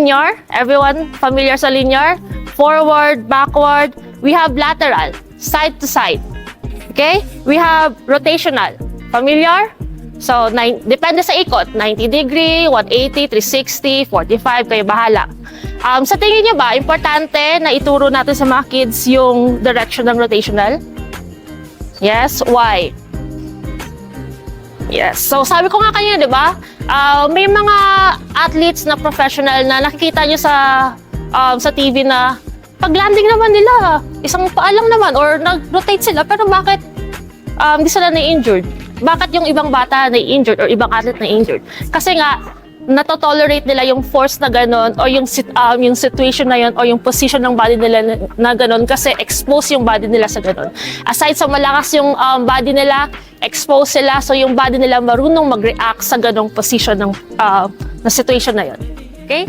linear. Everyone familiar sa linear? Forward, backward. We have lateral, side to side. Okay? We have rotational. Familiar? So, depende sa ikot. 90 degree, 180, 360, 45, kayo bahala. Sa tingin niyo ba, importante na ituro natin sa mga kids yung direction ng rotational? Yes? Why? Yes. So, sabi ko nga kanina, di ba? May mga athletes na professional na nakikita niyo sa TV na pag-landing naman nila, isang paa lang naman or nag-rotate sila, pero bakit hindi sila na-injured? Bakit yung ibang bata na-injured or ibang athlete na-injured? Kasi nga, natotolerate nila yung force na gano'n o yung situation na yun o yung position ng body nila na gano'n kasi expose yung body nila sa gano'n. Aside sa malakas yung body nila, expose sila so yung body nila marunong mag-react sa gano'ng position ng na situation na yun. Okay?